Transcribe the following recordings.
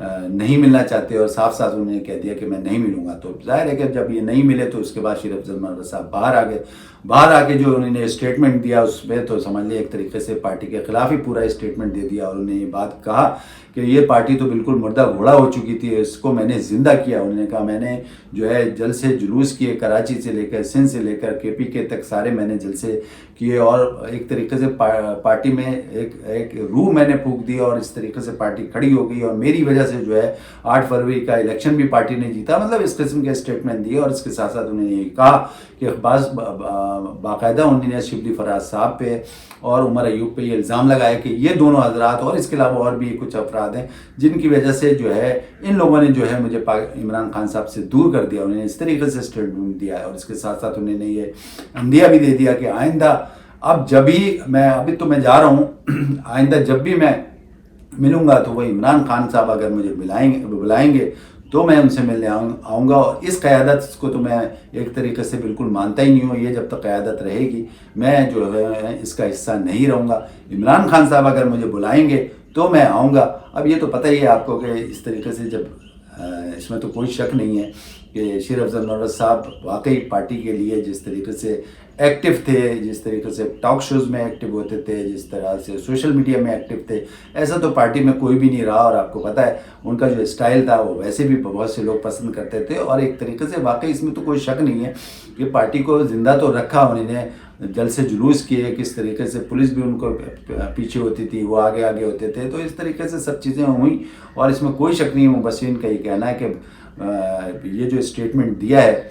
نہیں ملنا چاہتے اور صاف صاف انہوں نے کہہ دیا کہ میں نہیں ملوں گا. تو ظاہر ہے کہ جب یہ نہیں ملے تو اس کے بعد شیر افضل مرغت صاحب باہر آ کے جو انہوں نے اسٹیٹمنٹ دیا اس پہ تو سمجھ لیں ایک طریقے سے پارٹی کے خلاف ہی پورا اسٹیٹمنٹ دے دیا. اور انہوں نے یہ بات کہا کہ یہ پارٹی تو بالکل مردہ گھوڑا ہو چکی تھی, اس کو میں نے زندہ کیا. انہوں نے کہا میں نے جو ہے جلسے جلوس کیے, کراچی سے لے کر سندھ سے لے کر KPK تک سارے میں نے جلسے کیے, اور ایک طریقے سے پارٹی میں ایک روح میں نے پھونک دی, اور اس طریقے سے پارٹی کھڑی ہو گئی, اور میری وجہ سے جو ہے 8 فروری کا الیکشن بھی پارٹی نے جیتا. مطلب اس قسم کے اسٹیٹمنٹ دیے. اور اس کے ساتھ ساتھ انہوں نے یہ کہا کہ باقاعدہ انہوں نے شبلی فراز صاحب پہ اور عمر ایوب پہ یہ الزام لگایا کہ یہ دونوں حضرات اور اس کے علاوہ اور بھی کچھ افراد ہیں جن کی وجہ سے جو ہے ان لوگوں نے جو ہے مجھے عمران خان صاحب سے دور کر دیا. انہوں نے اس طریقے سے اسٹیٹمنٹ دیا ہے, اور اس کے ساتھ ساتھ انہوں نے یہ اندیا بھی دے دیا کہ آئندہ اب جب ہی ابھی تو میں جا رہا ہوں, آئندہ جب بھی میں ملوں گا تو وہ عمران خان صاحب اگر مجھے بلائیں گے تو میں ان سے ملنے آؤں گا. اور اس قیادت کو تو میں ایک طریقے سے بالکل مانتا ہی نہیں ہوں. یہ جب تک قیادت رہے گی میں جو ہے اس کا حصہ نہیں رہوں گا. عمران خان صاحب اگر مجھے بلائیں گے تو میں آؤں گا. اب یہ تو پتہ ہی ہے آپ کو کہ اس طریقے سے جب اس میں تو کوئی شک نہیں ہے کہ شیر افضل مرغت صاحب واقعی پارٹی کے لیے جس طریقے سے ایکٹیو تھے, جس طریقے سے ٹاک شوز میں ایکٹیو ہوتے تھے, جس طرح سے سوشل میڈیا میں ایکٹیو تھے, ایسا تو پارٹی میں کوئی بھی نہیں رہا. اور آپ کو پتہ ہے ان کا جو اسٹائل تھا وہ ویسے بھی بہت سے لوگ پسند کرتے تھے. اور ایک طریقے سے واقعی اس میں تو کوئی شک نہیں ہے کہ پارٹی کو زندہ تو رکھا انہوں نے, جلسے جلوس کیے, کس طریقے سے پولیس بھی ان کو پیچھے ہوتی تھی, وہ آگے ہوتے تھے. تو اس طریقے سے سب چیزیں ہوئیں, اور اس میں کوئی شک نہیں ہے. مبصرین کا یہ کہنا ہے کہ یہ جو اسٹیٹمنٹ دیا ہے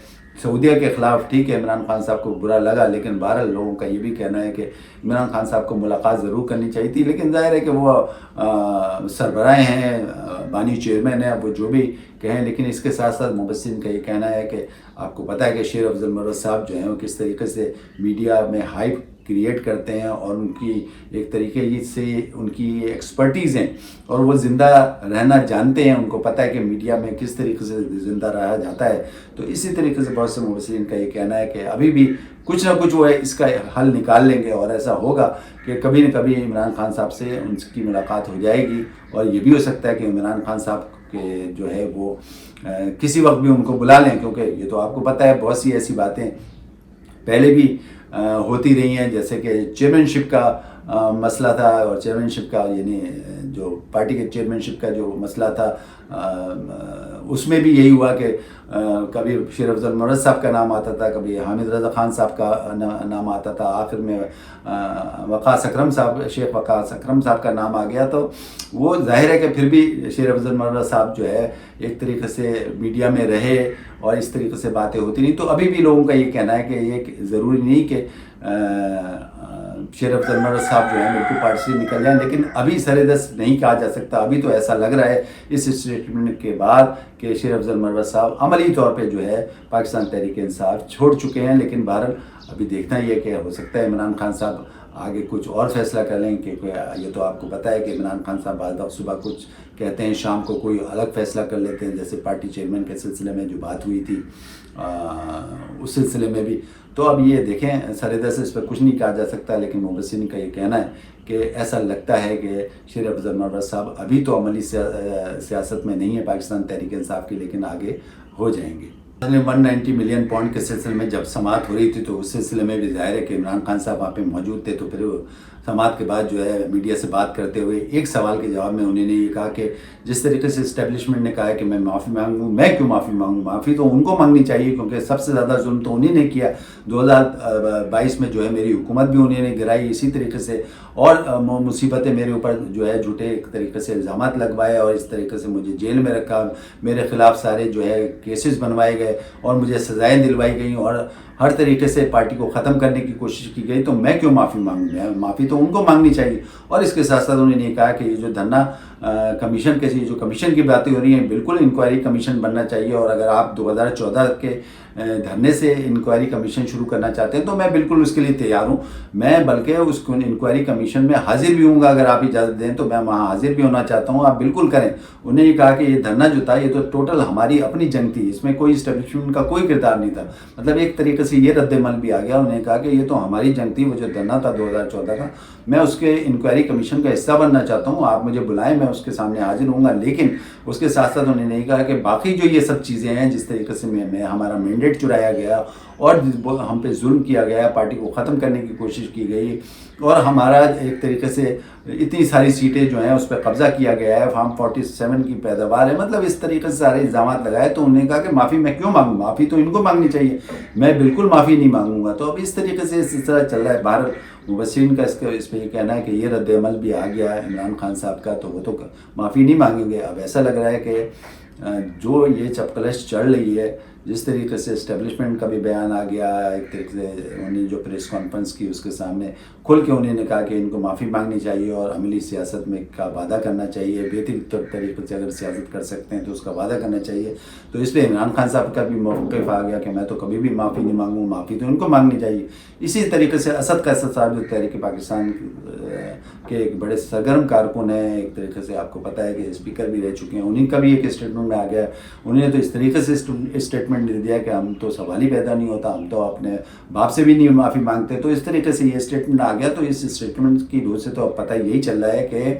سعودیہ کے خلاف, ٹھیک ہے عمران خان صاحب کو برا لگا, لیکن بہرحال لوگوں کا یہ بھی کہنا ہے کہ عمران خان صاحب کو ملاقات ضرور کرنی چاہیے تھی. لیکن ظاہر ہے کہ وہ سربراہ ہیں, بانی چیئرمین ہیں, وہ جو بھی کہیں. لیکن اس کے ساتھ ساتھ مبصرین کا یہ کہنا ہے کہ آپ کو پتہ ہے کہ شیر افضل مرغت صاحب جو ہیں وہ کس طریقے سے میڈیا میں ہائپ کریٹ کرتے ہیں, اور ان کی ایک طریقے سے ان کی ایکسپرٹیز ہیں, اور وہ زندہ رہنا جانتے ہیں. ان کو پتہ ہے کہ میڈیا میں کس طریقے سے زندہ رہا جاتا ہے. تو اسی طریقے سے بہت سے مبصرین کا یہ کہنا ہے کہ ابھی بھی کچھ نہ کچھ وہ اس کا حل نکال لیں گے, اور ایسا ہوگا کہ کبھی نہ کبھی عمران خان صاحب سے ان کی ملاقات ہو جائے گی. اور یہ بھی ہو سکتا ہے کہ عمران خان صاحب کے جو ہے وہ کسی وقت بھی ان کو بلا لیں, کیونکہ یہ تو آپ کو پتہ ہے بہت سی ایسی باتیں پہلے بھی ہوتی رہی ہیں, جیسے کہ چیئرمین شپ کا مسئلہ تھا, اور چیئرمین شپ کا یعنی جو پارٹی کے چیئرمین شپ کا جو مسئلہ تھا اس میں بھی یہی ہوا کہ کبھی شیر افضل مرغت صاحب کا نام آتا تھا, کبھی حامد رضا خان صاحب کا نام آتا تھا, آخر میں وقاص اکرم صاحب, شیخ وقاص اکرم صاحب کا نام آ گیا. تو وہ ظاہر ہے کہ پھر بھی شیر افضل مرغت صاحب جو ہے ایک طریقے سے میڈیا میں رہے, اور اس طریقے سے باتیں ہوتی نہیں. تو ابھی بھی لوگوں کا یہ کہنا ہے کہ یہ ضروری نہیں کہ شیر افضل مرغت صاحب جو ہے بالکل پارٹی سے نکل جائیں, لیکن ابھی سر دست نہیں کہا جا سکتا. ابھی تو ایسا لگ رہا ہے اس اسٹیٹمنٹ کے بعد کہ شیر افضل مرغت صاحب عملی طور پہ جو ہے پاکستان تحریک انصاف چھوڑ چکے ہیں. لیکن بہرحال ابھی دیکھنا یہ کہ ہو سکتا ہے عمران خان صاحب آگے کچھ اور فیصلہ کر لیں, کیونکہ یہ تو آپ کو پتہ ہے کہ عمران خان صاحب بعض وقت صبح کچھ کہتے ہیں, شام کو کوئی الگ فیصلہ کر لیتے ہیں, جیسے پارٹی چیئرمین کے سلسلے میں جو بات ہوئی تھی اس سلسلے میں بھی. تو اب یہ دیکھیں سر سے اس پہ کچھ نہیں کہا جا سکتا, لیکن مبصرین کا یہ کہنا ہے کہ ایسا لگتا ہے کہ شیر افضل مرغت صاحب ابھی تو عملی سیاست میں نہیں ہے پاکستان تحریک انصاف کی, لیکن آگے ہو جائیں گے. 190 ملین پاؤنڈ کے سلسلے میں جب سماعت ہو رہی تھی تو اس سلسلے میں بھی ظاہر ہے کہ عمران خان صاحب وہاں پہ موجود تھے. تو پھر سماعت کے بعد جو ہے میڈیا سے بات کرتے ہوئے ایک سوال کے جواب میں انہوں نے یہ کہا کہ جس طریقے سے اسٹیبلشمنٹ نے کہا ہے کہ میں معافی مانگوں, میں کیوں معافی مانگوں, معافی تو ان کو مانگنی چاہیے کیونکہ سب سے زیادہ ظلم تو انہیں نے کیا. 2022 میں جو ہے میری حکومت بھی انہیں نے گرائی اسی طریقے سے, اور مصیبتیں میرے اوپر جو ہے جھوٹے ایک طریقے سے الزامات لگوائے, اور اس طریقے سے مجھے جیل میں رکھا, میرے خلاف سارے جو ہے کیسز بنوائے گئے, اور مجھے سزائیں دلوائی گئیں, اور ہر طریقے سے پارٹی کو ختم کرنے کی کوشش کی گئی. تو میں کیوں معافی مانگوں, معافی تو ان کو مانگنی چاہیے. اور اس کے ساتھ ساتھ انہوں نے یہ کہا کہ یہ جو دھرنا کمیشن کے جو کمیشن کی باتیں ہو رہی ہیں بالکل انکوائری کمیشن بننا چاہیے, اور اگر آپ 2014 کے دھرنے سے انکوائری کمیشن شروع کرنا چاہتے ہیں تو میں بالکل اس کے لیے تیار ہوں. میں بلکہ اس کو انکوائری کمیشن میں حاضر بھی ہوں گا, اگر آپ اجازت دیں تو میں وہاں حاضر بھی ہونا چاہتا ہوں, آپ بالکل کریں. انہیں یہ کہا کہ یہ دھرنا جو تھا یہ تو ٹوٹل ہماری اپنی جنگ تھی, اس میں کوئی اسٹیبلشمنٹ کا کوئی کردار نہیں تھا. مطلب ایک طریقے سے یہ رد عمل بھی آ گیا. انہوں نے کہا کہ یہ تو ہماری جنگ تھی, وہ جو دھرنا تھا 2014 کا, میں اس کے انکوائری کمیشن کا حصہ بننا چاہتا ہوں, آپ مجھے بلائیں, میں اس کے سامنے حاضر ہوں گا, لیکن اس کے ساتھ ساتھ انہوں نے یہ کہا کہ باقی جو یہ سب چیزیں ہیں جس طریقے سے میں ہمارا مینڈیٹ چرایا گیا اور ہم پہ ظلم کیا گیا، پارٹی کو ختم کرنے کی کوشش کی گئی اور ہمارا ایک طریقے سے اتنی ساری سیٹیں جو ہیں اس پہ قبضہ کیا گیا ہے، فارم 47 کی پیداوار ہے، مطلب اس طریقے سے سارے الزامات لگائے. تو انہوں نے کہا کہ معافی میں کیوں مانگوں، معافی تو ان کو مانگنی چاہیے، میں بالکل معافی نہیں مانگوں گا. تو اب اس طریقے سے سلسلہ چل رہا ہے. باہر مبصرین کا اس پہ یہ کہنا ہے کہ یہ رد عمل بھی آ گیا ہے عمران خان صاحب کا، تو وہ تو معافی نہیں مانگیں گے. اب ایسا لگ رہا ہے کہ جو یہ چپکلش چڑھ رہی ہے، جس طریقے سے اسٹیبلشمنٹ کا بھی بیان آ گیا، ایک طریقے سے انہوں نے جو پریس کانفرنس کی اس کے سامنے کھل کے انہوں نے کہا کہ ان کو معافی مانگنی چاہیے اور عملی سیاست میں کا وعدہ کرنا چاہیے، بہترین طریقے سے اگر سیاست کر سکتے ہیں تو اس کا وعدہ کرنا چاہیے. تو اس پہ عمران خان صاحب کا بھی موقف آ گیا کہ میں تو کبھی بھی معافی نہیں مانگوں، معافی تو ان کو مانگنی چاہیے. اسی طریقے سے اسد قیصر صاحب جو تحریک پاکستان کے ایک بڑے سرگرم کارکن ہیں، ایک طریقے سے آپ کو پتہ ہے کہ اسپیکر بھی رہ چکے ہیں، انہیں کا بھی ایک اسٹیٹمنٹ میں آ گیا. انہوں نے تو اس طریقے سے اسٹیٹمنٹ دے دیا کہ ہم تو سوال ہی پیدا نہیں ہوتا، ہم تو اپنے باپ سے بھی نہیں معافی مانگتے. تو اس طریقے سے یہ اسٹیٹمنٹ آ گیا. تو اس اسٹیٹمنٹ کی روح سے تو اب پتہ یہی چل رہا ہے کہ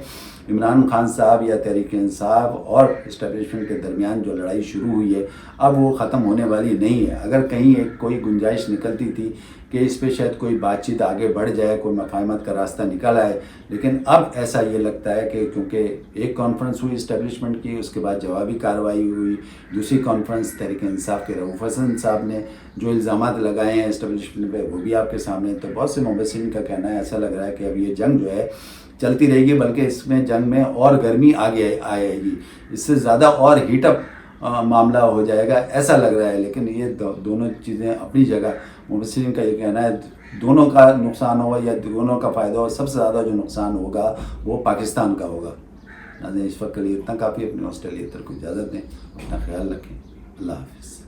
عمران خان صاحب یا تحریک انصاف اور اسٹیبلشمنٹ کے درمیان جو لڑائی شروع ہوئی ہے اب وہ ختم ہونے والی نہیں ہے. اگر کہیں ایک کوئی گنجائش نکلتی تھی کہ اس پہ شاید کوئی بات چیت آگے بڑھ جائے، کوئی مفاہمت کا راستہ نکل آئے، لیکن اب ایسا یہ لگتا ہے کہ کیونکہ ایک کانفرنس ہوئی اسٹیبلشمنٹ کی، اس کے بعد جوابی کارروائی ہوئی، دوسری کانفرنس تحریک انصاف کے رؤوف حسن صاحب نے جو الزامات لگائے ہیں اسٹیبلشمنٹ پہ وہ بھی آپ کے سامنے. تو بہت سے مبصرین کا کہنا ہے، ایسا لگ رہا ہے کہ اب یہ جنگ جو ہے چلتی رہے گی، بلکہ اس میں جنگ میں اور گرمی آگے آئے گی، اس سے زیادہ اور ہیٹ اپ معاملہ ہو جائے گا ایسا لگ رہا ہے. لیکن یہ دونوں چیزیں اپنی جگہ، مبصرین کا یہ کہنا ہے دونوں کا نقصان ہوگا یا دونوں کا فائدہ ہوگا، سب سے زیادہ جو نقصان ہوگا وہ پاکستان کا ہوگا. اس وقت کے لیے اتنا کافی. اپنے آسٹریلیا تر کو اجازت دیں، اپنا خیال رکھیں. اللہ حافظ.